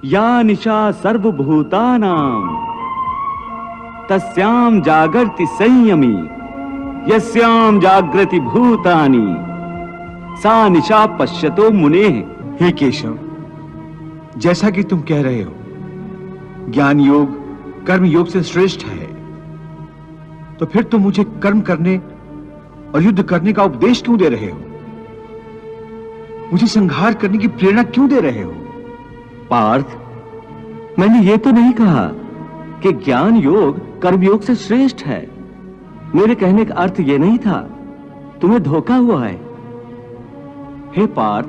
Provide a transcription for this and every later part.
या निशा सर्वभूतानां तस्यां जागर्ति संयमी यस्यां जागृति भूतानि सा निशा पश्यतो मुनेः। हे केशव, जैसा कि तुम कह रहे हो ज्ञान योग कर्म योग से श्रेष्ठ है, तो फिर तुम मुझे कर्म करने और युद्ध करने का उपदेश क्यों दे रहे हो? मुझे संहार करने की प्रेरणा क्यों दे रहे हो? पार्थ, मैंने ये तो नहीं कहा कि ज्ञान योग कर्म योग से श्रेष्ठ है। मेरे कहने का अर्थ ये नहीं था। तुम्हें धोखा हुआ है। हे पार्थ,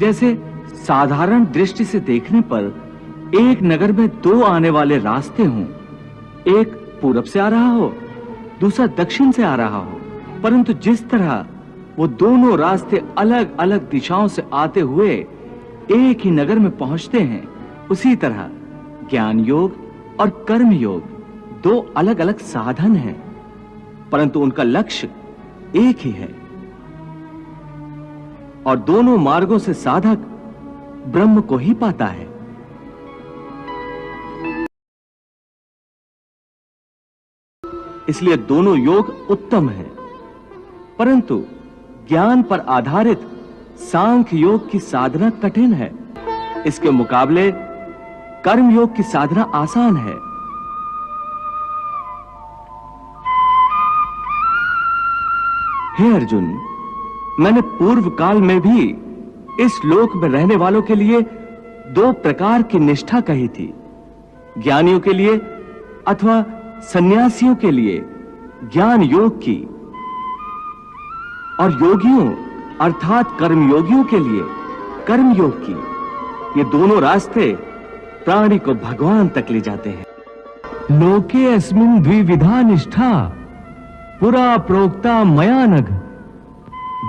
जैसे साधारण दृष्टि से देखने पर एक नगर में दो आने वाले रास्ते हों, एक पूरब से आ रहा हो, दूसरा दक्षिण से आ रहा हो, परंतु जिस तरह वो दोनों रास्ते अलग अलग दिशाओं से आते हुए एक ही नगर में पहुंचते हैं, उसी तरह ज्ञान योग और कर्म योग दो अलग अलग साधन हैं, परंतु उनका लक्ष्य एक ही है। और दोनों मार्गों से साधक ब्रह्म को ही पाता है। इसलिए दोनों योग उत्तम है, परंतु ज्ञान पर आधारित सांख्य योग की साधना कठिन है। इसके मुकाबले कर्म योग की साधना आसान है। हे अर्जुन, मैंने पूर्व काल में भी इस लोक में रहने वालों के लिए दो प्रकार की निष्ठा कही थी, ज्ञानियों के लिए अथवा सन्यासियों के लिए ज्ञान योग की, और योगियों अर्थात कर्मयोगियों के लिए कर्म योग की। ये दोनों रास्ते प्राणी को भगवान तक ले जाते हैं। लोके अस्मिन् द्विविधा निष्ठा पुरा प्रोक्ता मया नघ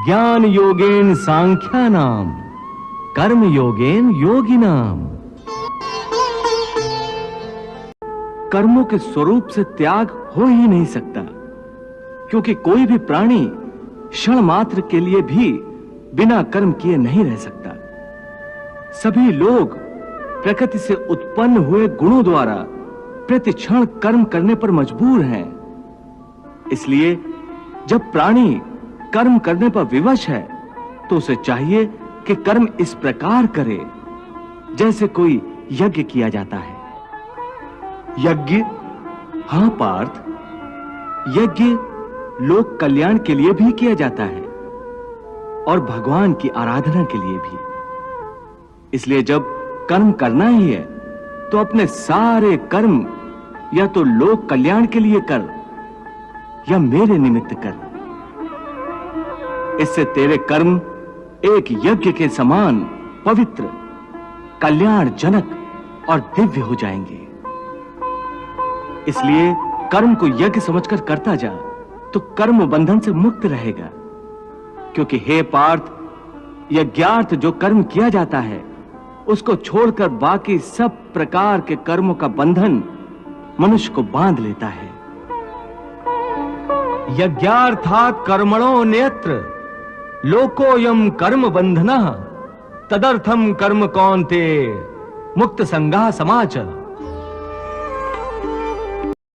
ज्ञान योगेन सांख्यानाम कर्म योगेन योगिनाम। कर्मों के स्वरूप से त्याग हो ही नहीं सकता, क्योंकि कोई भी प्राणी क्षण मात्र के लिए भी बिना कर्म किए नहीं रह सकता। सभी लोग प्रकृति से उत्पन्न हुए गुणों द्वारा प्रति क्षण कर्म करने पर मजबूर हैं। इसलिए जब प्राणी कर्म करने पर विवश है, तो उसे चाहिए कि कर्म इस प्रकार करे जैसे कोई यज्ञ किया जाता है। यज्ञ? हां पार्थ, यज्ञ लोक कल्याण के लिए भी किया जाता है और भगवान की आराधना के लिए भी। इसलिए जब कर्म करना ही है, तो अपने सारे कर्म या तो लोक कल्याण के लिए कर या मेरे निमित्त कर। इससे तेरे कर्म एक यज्ञ के समान पवित्र, कल्याणजनक और दिव्य हो जाएंगे। इसलिए कर्म को यज्ञ समझकर करता जा, तो कर्म बंधन से मुक्त रहेगा। क्योंकि हे पार्थ, यज्ञार्थ जो कर्म किया जाता है, उसको छोड़कर बाकी सब प्रकार के कर्मों का बंधन मनुष्य को बांध लेता है। यज्ञार्थात् कर्मणो नेत्र लोकोयम कर्म बंधनः तदर्थम कर्म कौन्तेय मुक्त संगा समाच।